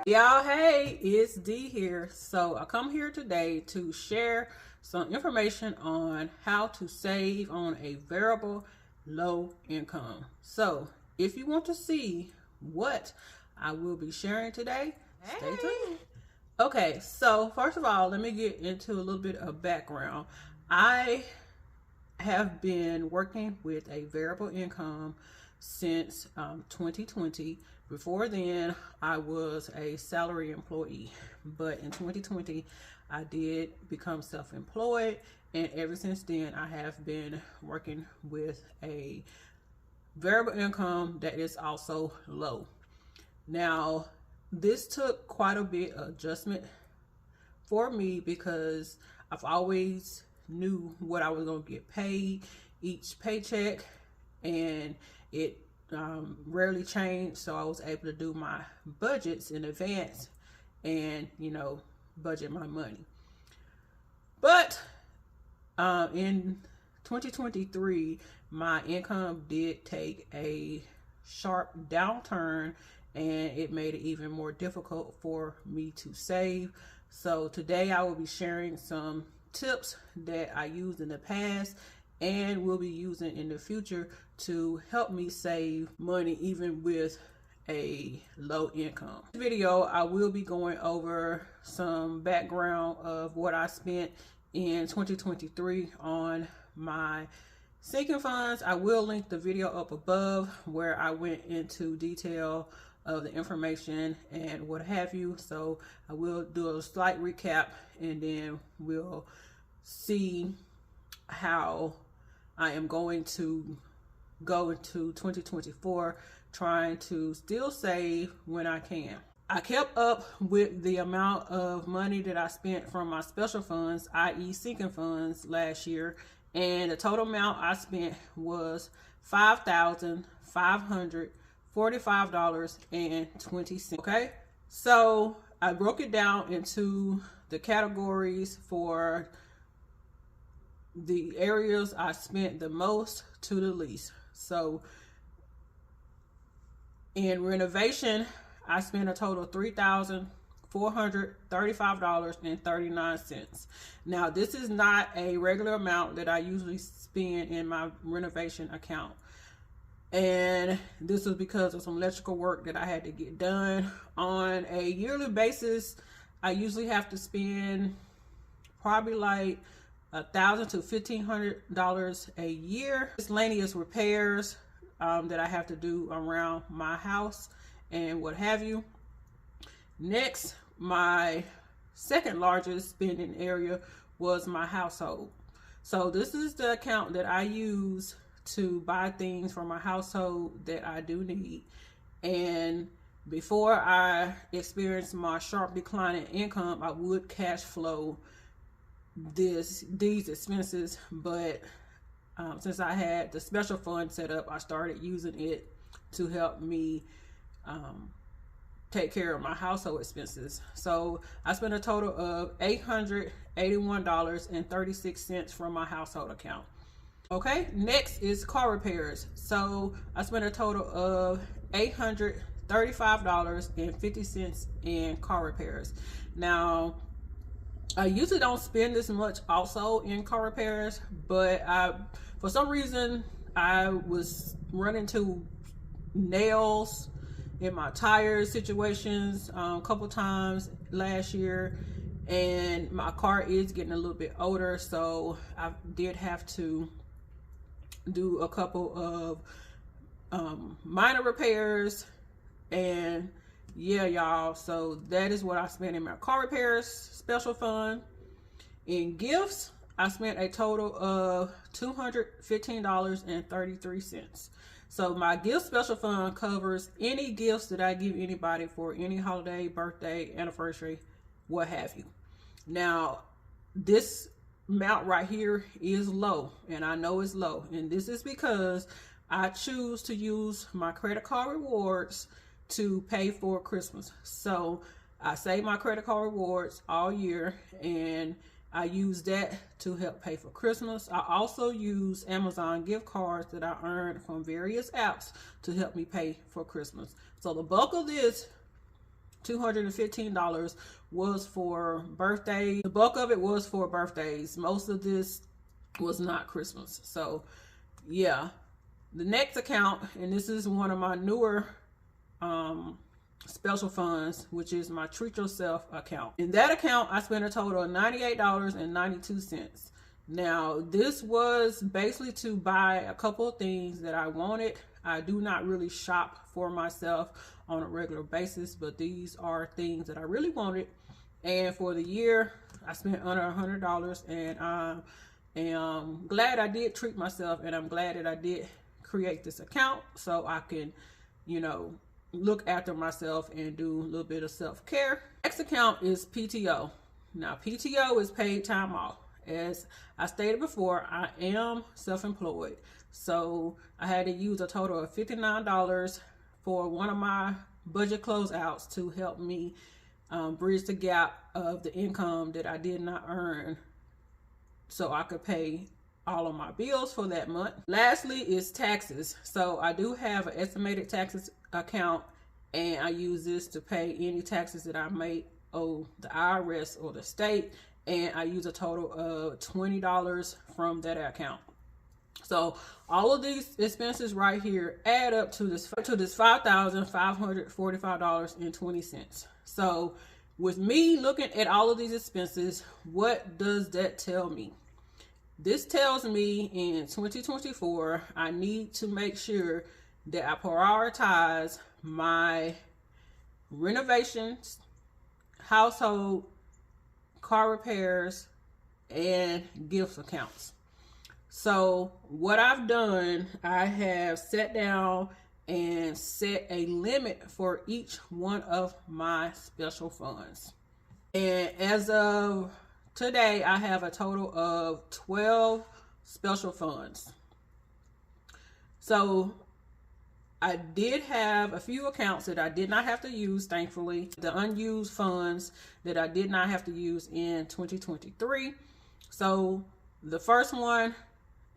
Y'all, hey, it's D here. So I come here today to share some information on how to save on a variable low income. So if you want to see what I will be sharing today, stay tuned. Okay, so first of all, let me get into a little bit of background. I have been working with a variable income since 2020. Before then, I was a salary employee, but in 2020, I did become self-employed, and ever since then, I have been working with a variable income that is also low. Now, this took quite a bit of adjustment for me because I've always knew what I was going to get paid each paycheck, and it rarely changed, so I was able to do my budgets in advance and budget my money. But in 2023, my income did take a sharp downturn, and it made it even more difficult for me to save. So today I will be sharing some tips that I used in the past and will be using in the future to help me save money even with a low income. In this video, I will be going over some background of what I spent in 2023 on my sinking funds. I will link the video up above where I went into detail of the information and what have you. So I will do a slight recap, and then we'll see how I am going to go into 2024 trying to still save when I can. I kept up with the amount of money that I spent from my special funds, i.e. sinking funds, last year, and the total amount I spent was $5,545.20. Okay, so I broke it down into the categories for the areas I spent the most to the least. So in renovation, I spent a total of $3,435.39. Now, this is not a regular amount that I usually spend in my renovation account. And this was because of some electrical work that I had to get done. On a yearly basis, I usually have to spend probably like $1,000 to $1,500 a year. Miscellaneous repairs that I have to do around my house and what have you. Next, my second largest spending area was my household. So this is the account that I use to buy things for my household that I do need. And before I experienced my sharp decline in income, I would cash flow these expenses, but since I had the special fund set up, I started using it to help me take care of my household expenses. So I spent a total of $881.36 from my household account. Okay, next is car repairs. So I spent a total of $835.50 in car repairs. Now, I usually don't spend this much also in car repairs, but for some reason I was running into nails in my tire situations a couple times last year, and my car is getting a little bit older, so I did have to do a couple of minor repairs. And yeah, y'all, so that is what I spent in my car repairs special fund. In gifts, I spent a total of $215.33. So my gift special fund covers any gifts that I give anybody for any holiday, birthday, anniversary, what have you. Now, this amount right here is low, and I know it's low, and this is because I choose to use my credit card rewards to pay for Christmas. So I save my credit card rewards all year, and I use that to help pay for Christmas. I also use Amazon gift cards that I earned from various apps to help me pay for Christmas. So the bulk of this $215 was for birthdays. The bulk of it was for birthdays. Most of this was not Christmas. So yeah, the next account, and this is one of my newer special funds, which is my Treat Yourself account. In that account, I spent a total of $98.92. Now, this was basically to buy a couple of things that I wanted. I do not really shop for myself on a regular basis, but these are things that I really wanted. And for the year, I spent under $100, and I am glad I did treat myself, and I'm glad that I did create this account so I can, you know, look after myself and do a little bit of self-care. Next account is PTO. Now, PTO is paid time off. As I stated before, I am self-employed, so I had to use a total of $59 for one of my budget closeouts to help me bridge the gap of the income that I did not earn, so I could pay all of my bills for that month. Lastly is taxes. So I do have an estimated taxes account, and I use this to pay any taxes that I may owe the IRS or the state, and I use a total of $20 from that account. So all of these expenses right here add up to this $5,545.20. So with me looking at all of these expenses, what does that tell me? This tells me in 2024, I need to make sure that I prioritize my renovations, household, car repairs, and gifts accounts. So what I've done, I have sat down and set a limit for each one of my special funds. And as of today, I have a total of 12 special funds. So I did have a few accounts that I did not have to use, thankfully. The unused funds that I did not have to use in 2023. So the first one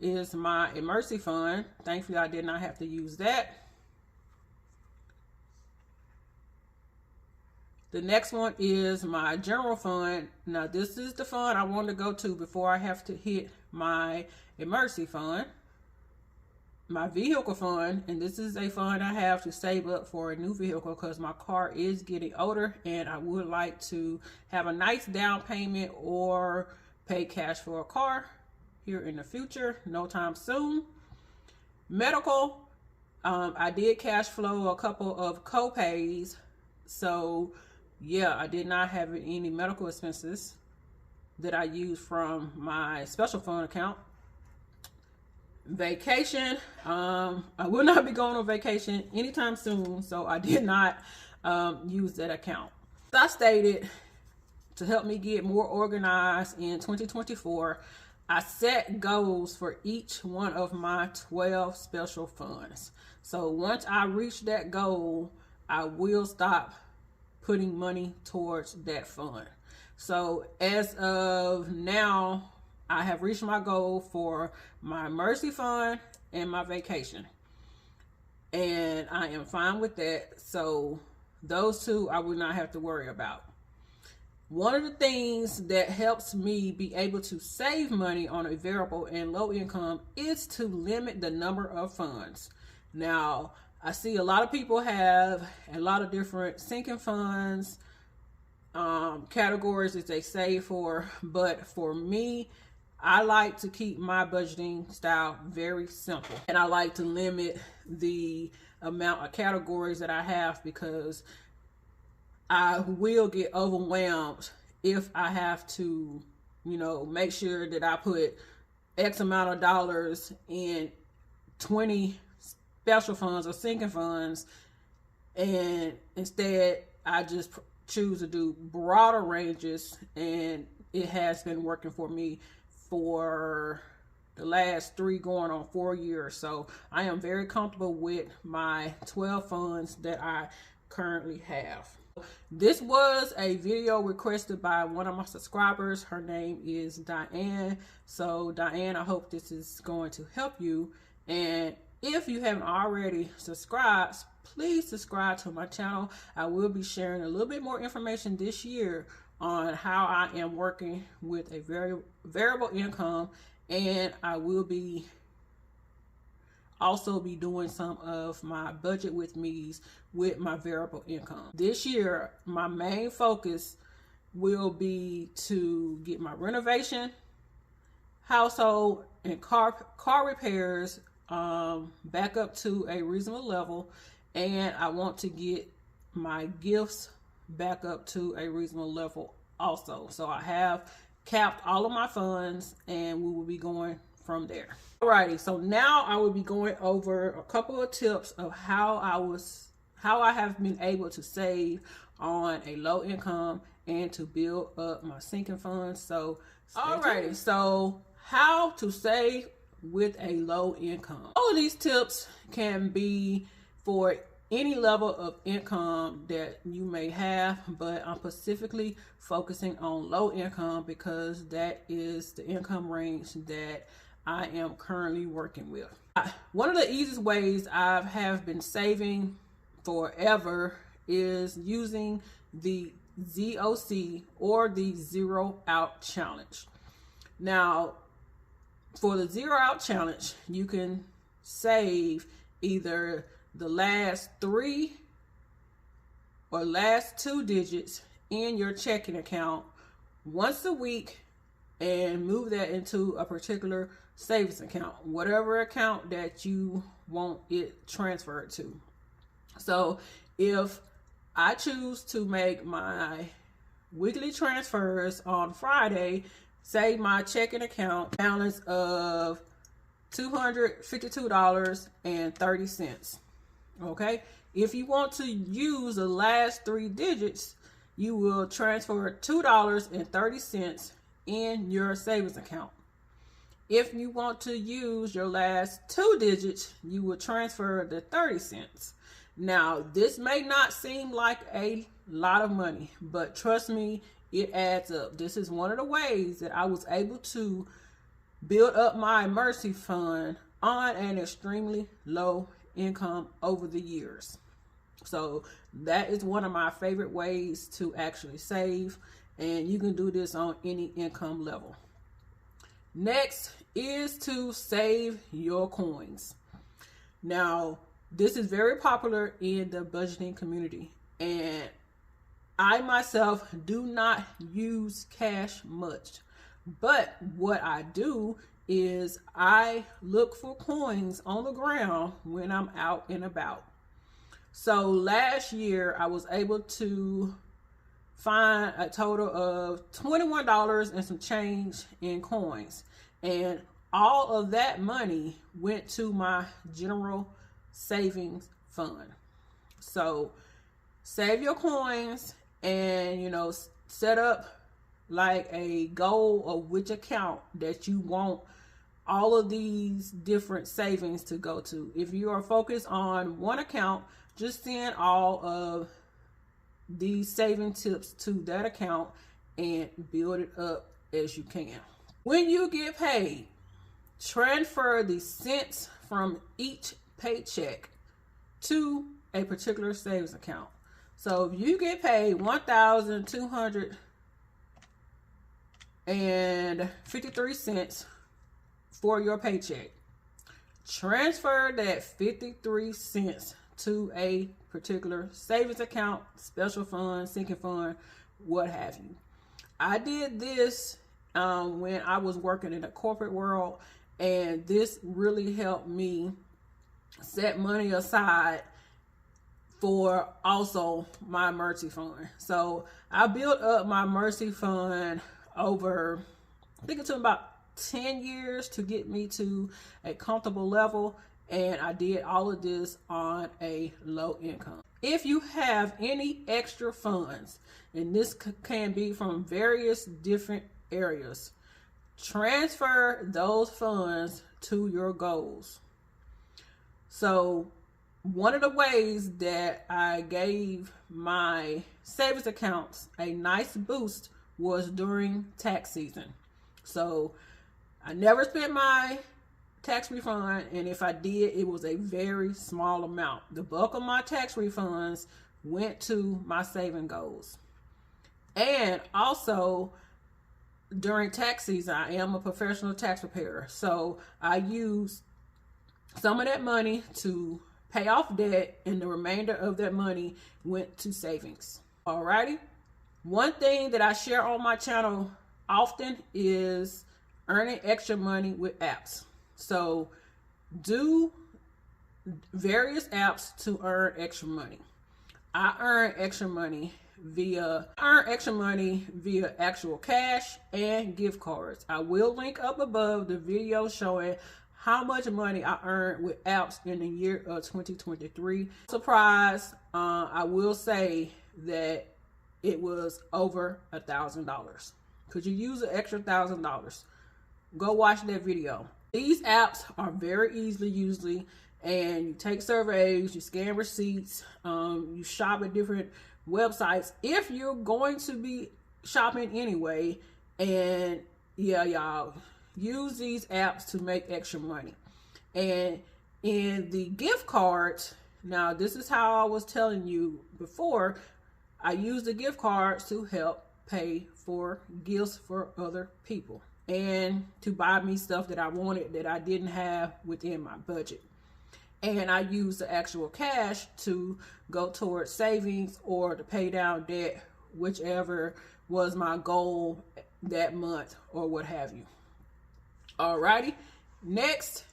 is my emergency fund. Thankfully, I did not have to use that. The next one is my general fund. Now, this is the fund I want to go to before I have to hit my emergency fund. My vehicle fund, and this is a fund I have to save up for a new vehicle because my car is getting older and I would like to have a nice down payment or pay cash for a car here in the future, no time soon. Medical, I did cash flow a couple of co-pays, so yeah, I did not have any medical expenses that I used from my special fund account. Vacation, I will not be going on vacation anytime soon, so I did not use that account. As I stated, to help me get more organized in 2024, I set goals for each one of my 12 special funds. So once I reach that goal, I will stop putting money towards that fund. So as of now, I have reached my goal for my emergency fund and my vacation, and I am fine with that. So those two I will not have to worry about. One of the things that helps me be able to save money on a variable and low income is to limit the number of funds. Now, I see a lot of people have a lot of different sinking funds, categories that they save for, but for me, I like to keep my budgeting style very simple, and I like to limit the amount of categories that I have because I will get overwhelmed if I have to, you know, make sure that I put X amount of dollars in 20 special funds or sinking funds, and instead I just choose to do broader ranges, and it has been working for me for the last 3 going on 4 years. So I am very comfortable with my 12 funds that I currently have. This was a video requested by one of my subscribers. Her name is Diane. So Diane, I hope this is going to help you. And If you haven't already subscribed, please subscribe to my channel. I will be sharing a little bit more information this year on how I am working with a variable income, and I will be also be doing some of my budget with me's with my variable income. This year, my main focus will be to get my renovation, household, and car repairs back up to a reasonable level, and I want to get my gifts back up to a reasonable level also. So I have capped all of my funds, and we will be going from there. Alrighty, so now I will be going over a couple of tips of how I have been able to save on a low income and to build up my sinking funds. So alrighty, so how to save with a low income. All of these tips can be for any level of income that you may have, but I'm specifically focusing on low income because that is the income range that I am currently working with. One of the easiest ways I have been saving forever is using the ZOC, or the Zero Out Challenge. Now, for the Zero Out Challenge, you can save either the last 3 or last 2 digits in your checking account once a week and move that into a particular savings account, whatever account that you want it transferred to. So if I choose to make my weekly transfers on Friday, say my checking account balance of $252.30. Okay, if you want to use the last 3 digits, you will transfer $2.30 in your savings account. If you want to use your last 2 digits, you will transfer the 30 cents. Now, this may not seem like a lot of money, but trust me, it adds up. This is one of the ways that I was able to build up my emergency fund on an extremely low income over the years. So that is one of my favorite ways to actually save, and you can do this on any income level. Next is to save your coins. Now, this is very popular in the budgeting community, and I myself do not use cash much, but what I do is I look for coins on the ground when I'm out and about. So last year I was able to find a total of $21 and some change in coins, and all of that money went to my general savings fund. So save your coins, and set up like a goal of which account that you want all of these different savings to go to. If you are focused on one account, just send all of these saving tips to that account and build it up as you can. When you get paid, transfer the cents from each paycheck to a particular savings account. So if you get paid $1,253 for your paycheck, transfer that 53 cents to a particular savings account, special fund, sinking fund, what have you. I did this when I was working in the corporate world, and this really helped me set money aside for also my emergency fund. So I built up my emergency fund over, I think it took about 10 years to get me to a comfortable level, and I did all of this on a low income. If you have any extra funds, and this can be from various different areas, transfer those funds to your goals. So one of the ways that I gave my savings accounts a nice boost was during tax season. So I never spent my tax refund, and if I did, it was a very small amount. The bulk of my tax refunds went to my saving goals. And also, during tax season, I am a professional tax preparer, so I use some of that money to pay off debt, and the remainder of that money went to savings. Alrighty. One thing that I share on my channel often is earning extra money with apps. So do various apps to earn extra money. I earn extra money via actual cash and gift cards. I will link up above the video showing how much money I earned with apps in the year of 2023. Surprise, I will say that it was over $1,000. Could you use an extra $1,000? Go watch that video. These apps are very easily used, and you take surveys, you scan receipts, you shop at different websites if you're going to be shopping anyway. And yeah, y'all, use these apps to make extra money. And in the gift cards, now this is how I was telling you before, I use the gift cards to help pay for gifts for other people and to buy me stuff that I wanted that I didn't have within my budget. And I use the actual cash to go towards savings or to pay down debt, whichever was my goal that month or what have you. Alrighty. Next,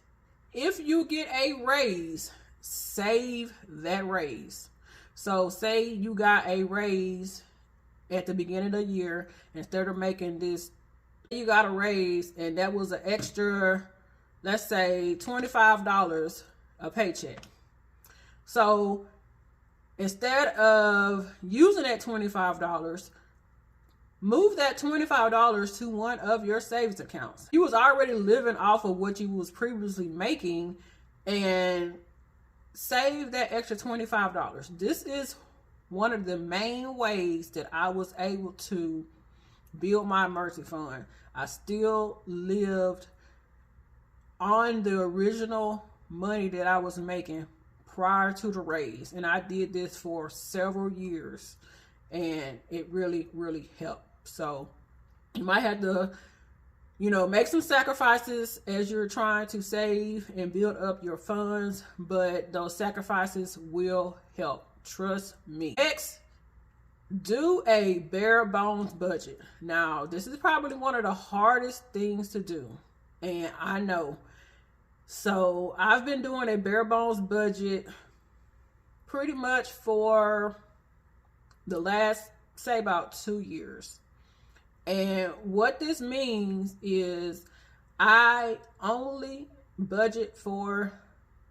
if you get a raise, save that raise. So say you got a raise at the beginning of the year, instead of making this, you got a raise and that was an extra, let's say $25 a paycheck. So instead of using that $25, move that $25 to one of your savings accounts. You was already living off of what you was previously making, and save that extra $25. This is one of the main ways that I was able to build my emergency fund. I still lived on the original money that I was making prior to the raise, and I did this for several years, and it really helped. So you might have to, make some sacrifices as you're trying to save and build up your funds, but those sacrifices will help. Trust me. Next, do a bare bones budget. Now, this is probably one of the hardest things to do, and I know. So I've been doing a bare bones budget pretty much for the last, say, about 2 years. And what this means is I only budget for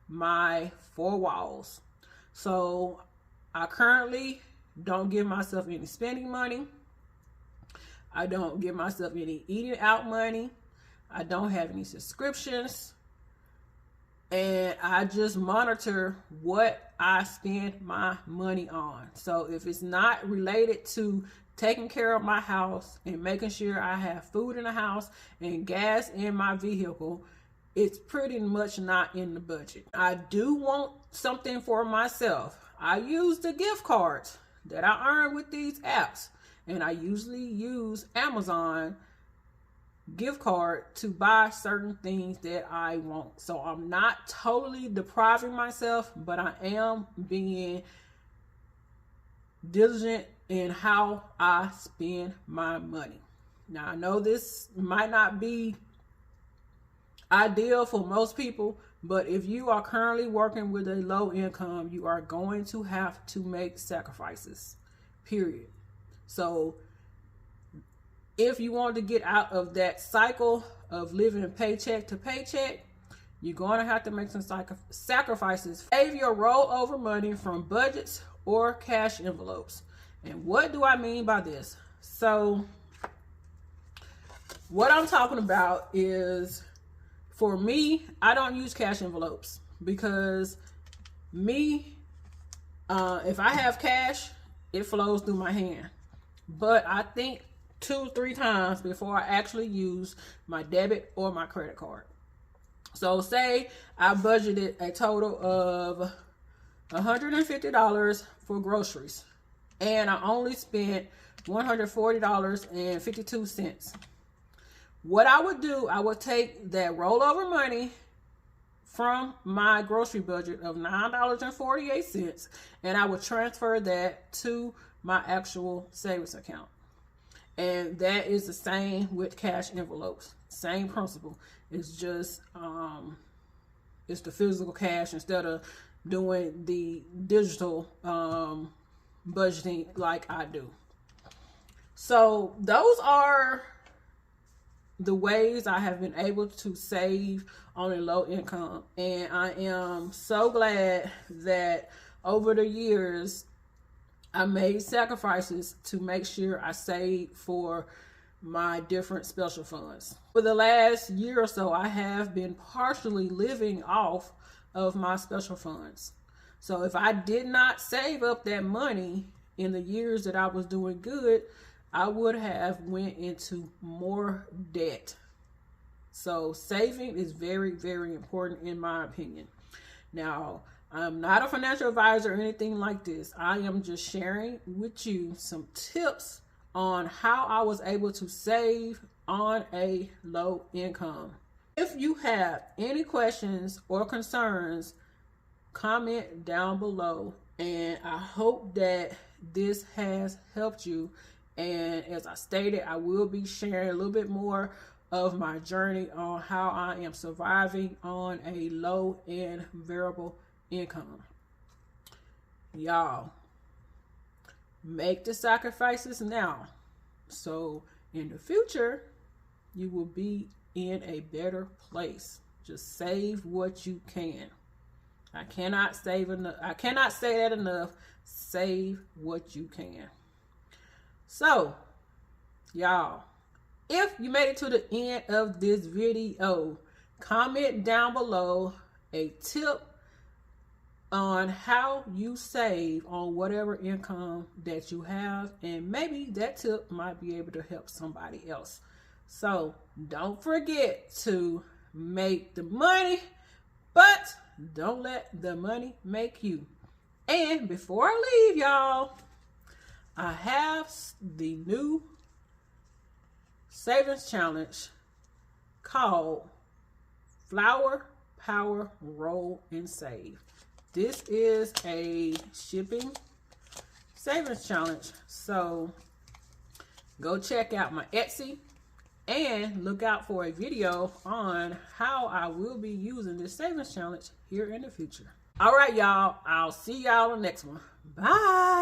my 4 walls. So I currently don't give myself any spending money. I don't give myself any eating out money. I don't have any subscriptions. And I just monitor what I spend my money on. So if it's not related to taking care of my house and making sure I have food in the house and gas in my vehicle, it's pretty much not in the budget. I do want something for myself. I use the gift cards that I earn with these apps, and I usually use Amazon gift card to buy certain things that I want. So I'm not totally depriving myself, but I am being diligent in how I spend my money. Now, I know this might not be ideal for most people, but if you are currently working with a low income, you are going to have to make sacrifices, period. So if you want to get out of that cycle of living paycheck to paycheck, you're going to have to make some sacrifices. Save your rollover money from budgets or cash envelopes. And what do I mean by this? So what I'm talking about is, for me, I don't use cash envelopes because if I have cash, it flows through my hand. But I think 2-3 times before I actually use my debit or my credit card. So say I budgeted a total of $150 for groceries, and I only spent $140.52. What I would do, I would take that rollover money from my grocery budget of $9.48, and I would transfer that to my actual savings account. And that is the same with cash envelopes. Same principle. It's just it's the physical cash instead of doing the digital budgeting like I do. So those are the ways I have been able to save on a low income. And I am so glad that over the years I made sacrifices to make sure I saved for my different special funds. For the last year or so, I have been partially living off of my special funds. So if I did not save up that money in the years that I was doing good, I would have went into more debt. So saving is very, very important in my opinion. Now, I'm not a financial advisor or anything like this. I am just sharing with you some tips on how I was able to save on a low income. If you have any questions or concerns, comment down below, and I hope that this has helped you. And as I stated, I will be sharing a little bit more of my journey on how I am surviving on a low and variable income. Y'all, make the sacrifices now, so in the future you will be in a better place. Just save what you can. I cannot say that enough. Save what you can. So y'all, if you made it to the end of this video, comment down below a tip on how you save on whatever income that you have, and maybe that tip might be able to help somebody else. So don't forget to make the money, but don't let the money make you. And before I leave y'all, I have the new savings challenge called Flour, Power, Roll, and Save. This is a shipping savings challenge. So go check out my Etsy and look out for a video on how I will be using this savings challenge here in the future. All right, y'all. I'll see y'all in the next one. Bye.